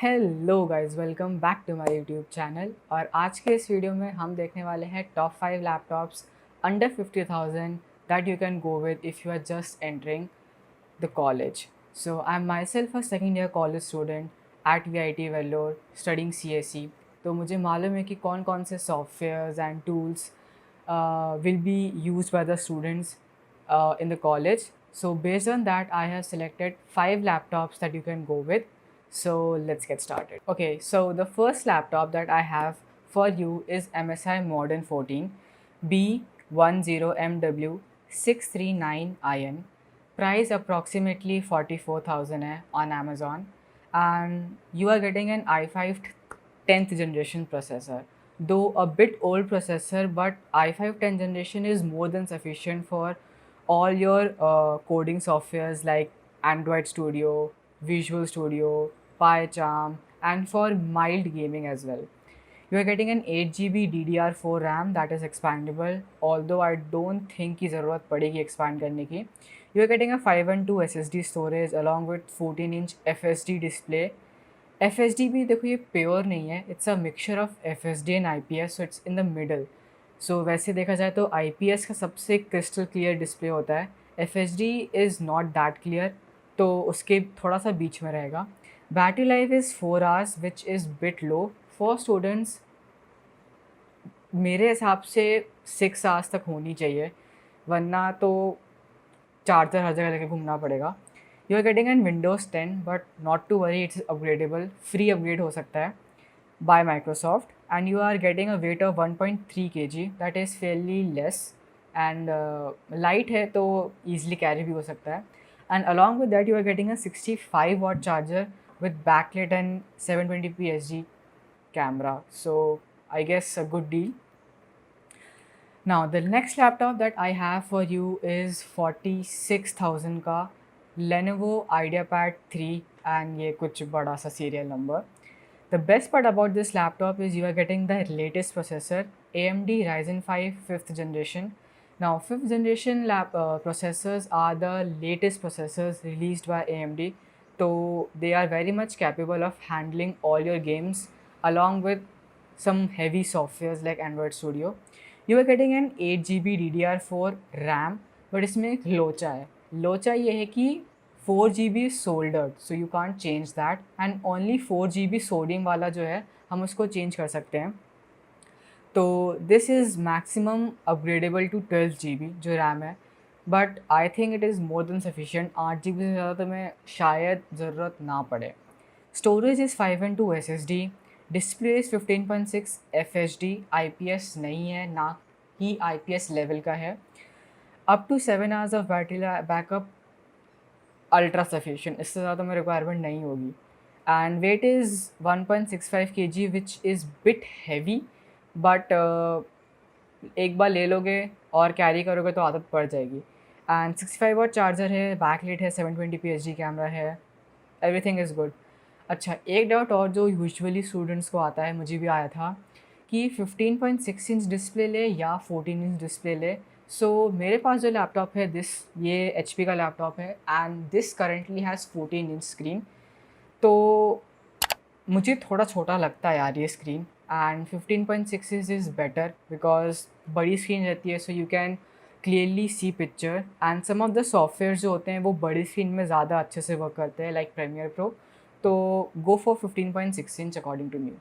Hello guys, welcome back to my YouTube channel. और आज के इस वीडियो में हम देखने वाले हैं top 5 laptops under 50,000 that you can go with if you are just entering the college. So I'm myself a second year college student at VIT Vellore studying CSE. तो मुझे मालूम है कि कौन कौन से softwares and tools will be used by the students in the college. So based on that, I have selected 5 laptops that you can go with. So let's get started. Okay, so the first laptop that I have for you is MSI Modern 14 B10MW 639IN. Price approximately 44,000 है on Amazon, and you are getting an i5 10th generation processor. Though a bit old processor, but i5 10th generation is more than sufficient for all your coding softwares like Android Studio, Visual Studio, PyCharm, and for mild gaming as well. You are getting an 8 GB DDR4 RAM that is expandable, although I don't think की ज़रूरत पड़ेगी expand करने की. You are getting a 512 SSD storage along with 14-inch FSD display. FSD भी देखो ये pure नहीं है, it's a mixture of FSD and IPS, so it's in the middle. So वैसे देखा जाए तो IPS का सबसे क्रिस्टल क्लियर डिस्प्ले होता है, FSD is not that clear, तो उसके थोड़ा सा बीच में रहेगा. Battery life is 4 hours which is bit low for students. मेरे हिसाब से 6 आवर्स तक होनी चाहिए, वरना तो चार्जर हर जगह लेके घूमना पड़ेगा. You are getting an Windows 10, but not to worry, it's upgradeable, free upgrade हो सकता है by Microsoft. And you are getting a weight of 1.3 kg, that is fairly less, and light है तो ईजिली कैरी भी हो सकता है. And along with that you are getting a 65 watt charger with backlit and 720p SD camera. So I guess a good deal. Now the next laptop that I have for you is 46,000 का Lenovo IdeaPad 3, and ये कुछ बड़ा सा serial number. The best part about this laptop is you are getting the latest processor, AMD Ryzen 5 5th generation. Now 5th generation processors are the latest processors released by AMD, so they are very much capable of handling all your games along with some heavy softwares like Android Studio. You are getting an 8 GB DDR4 RAM, but इसमें एक लोचा है. लोचा ये है कि 4 GB soldered, so you can't change that, and only 4 GB sodium वाला जो है हम उसको चेंज कर सकते हैं. तो this is maximum upgradeable to 12 GB जो रैम है, but I think it is more than sufficient. 8 GB से ज़्यादा तो मैं शायद ज़रूरत ना पड़े. Storage is 512 SSD. Display is 15.6 FHD. IPS नहीं है, ना ही IPS लेवल का है. Up to 7 hours of battery backup, ultra sufficient, इससे ज़्यादा में रिक्वायरमेंट नहीं होगी. And weight is 1.65 kg which is bit heavy, but एक बार ले लोगे और कैरी करोगे तो आदत पड़ जाएगी. एंड 65 watt चार्जर है, बैकलिट है, 720p HD कैमरा है, एवरीथिंग इज़ गुड. अच्छा, एक डाउट और जो यूजुअली स्टूडेंट्स को आता है, मुझे भी आया था, कि 15.6 इंच डिस्प्ले ले या 14 इंच डिस्प्ले ले. सो मेरे पास जो लैपटॉप है ये HP का लैपटॉप है, and this currently has 14 inch screen. तो मुझे थोड़ा छोटा लगता है यार ये स्क्रीन, एंड 15.6 इज़ बेटर बिकॉज बड़ी स्क्रीन रहती है, so you can clearly see picture, and some of the software जो होते हैं वो बड़ी स्क्रीन में ज़्यादा अच्छे से वर्क करते हैं लाइक प्रीमियर प्रो. तो go for 15.6 inch according to me.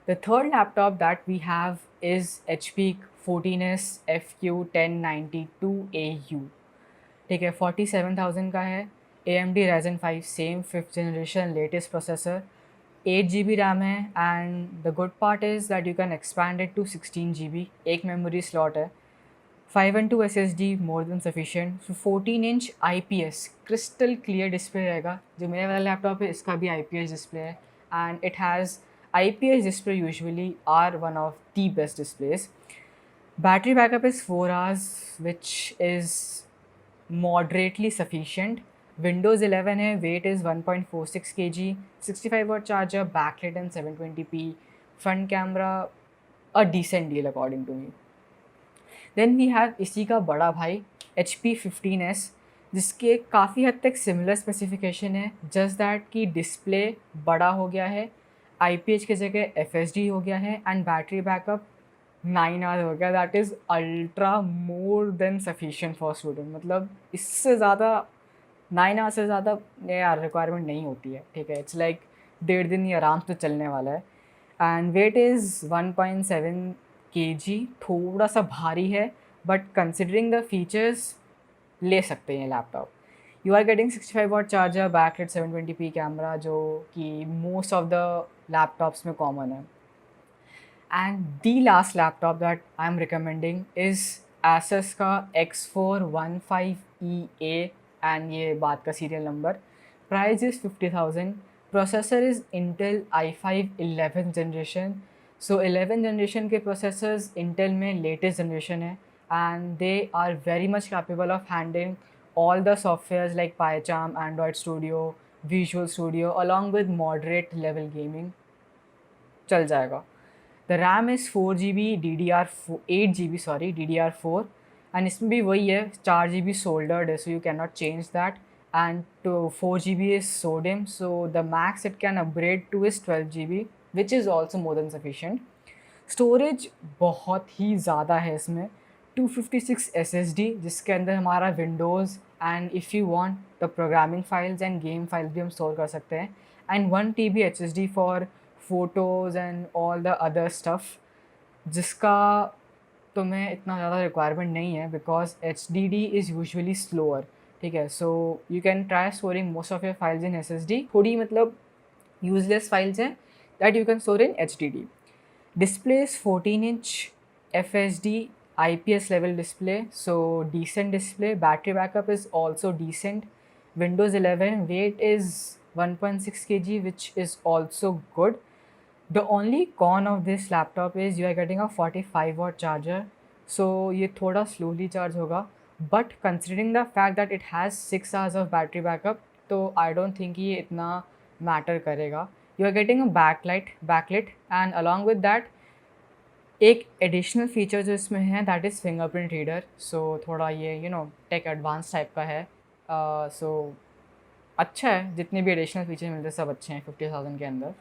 The third laptop that we have is HP 14S FQ1092AU. ठीक है, 47,000 का है. AMD Ryzen 5 same 5th generation latest processor, 8 GB RAM है, and the good part is that you can expand it to 16 GB. एक memory slot है. 512 SSD more than sufficient. So 14-inch IPS crystal clear display रहेगा. जो मेरे वाला laptop है इसका भी IPS display है, and it has IPS display usually are one of the best displays. Battery backup is 4 hours, which is moderately sufficient. Windows 11 है, weight is 1.46 kg, 65 watt charger, backlit and 720p, front camera, a decent deal according to me. Then we have इसी का बड़ा भाई HP 15S. जिसके काफ़ी हद तक similar specification है, जस्ट दैट कि डिस्प्ले बड़ा हो गया है, IPH की जगह FSD हो गया है, एंड बैटरी बैकअप 9 आवर हो गया। That is ultra more than sufficient for student. मतलब इससे ज़्यादा 9 आवर से ज़्यादा यार रिक्वायरमेंट नहीं होती है, ठीक है। इट्स लाइक 1.5 दिन ये आराम से चलने वाला है। एंड वेट इज़ 1.7 kg, थोड़ा सा भारी है, बट कंसिडरिंग द फीचर्स ले सकते हैं ये laptop. You are getting 65 watt charger, backlight 720p camera, जो कि मोस्ट ऑफ द लैपटॉप्स में कॉमन है। And the last laptop that I am recommending is Asus का X415EA, एंड ये बात का serial number. Price is 50,000। Processor is Intel i5 11th generation. So 11th generation के processors Intel में latest generation है, and they are very much capable of handling all the softwares like PyCharm, Android Studio, Visual Studio, along with moderate level gaming चल जाएगा। The RAM is 4 GB DDR4 8 GB sorry DDR4, and इसमें भी वही है, 4 GB soldered है, so you cannot change that, and to 4 GB is SODIMM, so the max it can upgrade to is 12 GB, which is also more than sufficient। Storage बहुत ही ज़्यादा है इसमें, 256 SSD, जिसके अंदर हमारा Windows and if you want the programming files end game files भी हम store कर सकते हैं, and 1 TB HSD for photos and all the other stuff, जिसका तुम्हें इतना ज़्यादा रिक्वायरमेंट नहीं है because HDD is usually slower, ठीक है। So you can try storing most of your files in SSD। थोड़ी मतलब यूजलेस फाइल्स हैं that you can store in HDD। Display is 14-inch FSD IPS level display, so decent display. Battery backup is also decent. Windows 11, weight is 1.6 kg, which is also good. The only con of this laptop is you are getting a 45 watt charger, so ये थोड़ा slowly charge होगा, but considering the fact that it has 6 hours of battery backup, तो I don't think ये इतना matter करेगा। You are getting a backlit, and along with that एक additional feature जो इसमें है दैट इज़ फिंगरप्रिंट रीडर। सो थोड़ा ये टेक एडवांस टाइप का है। सो अच्छा है, जितने भी एडिशनल फीचर मिलते हैं सब अच्छे हैं 50,000 के अंदर।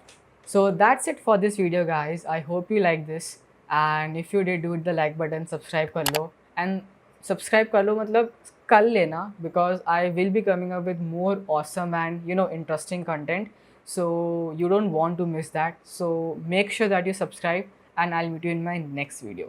So that's it for this video guys, I hope you like this, and if you did do the like button, subscribe कर लो, एंड सब्सक्राइब कर लो मतलब कर लेना, because I will be coming up with more awesome and interesting content, so you don't want to miss that, so make sure that you subscribe, and I'll meet you in my next video.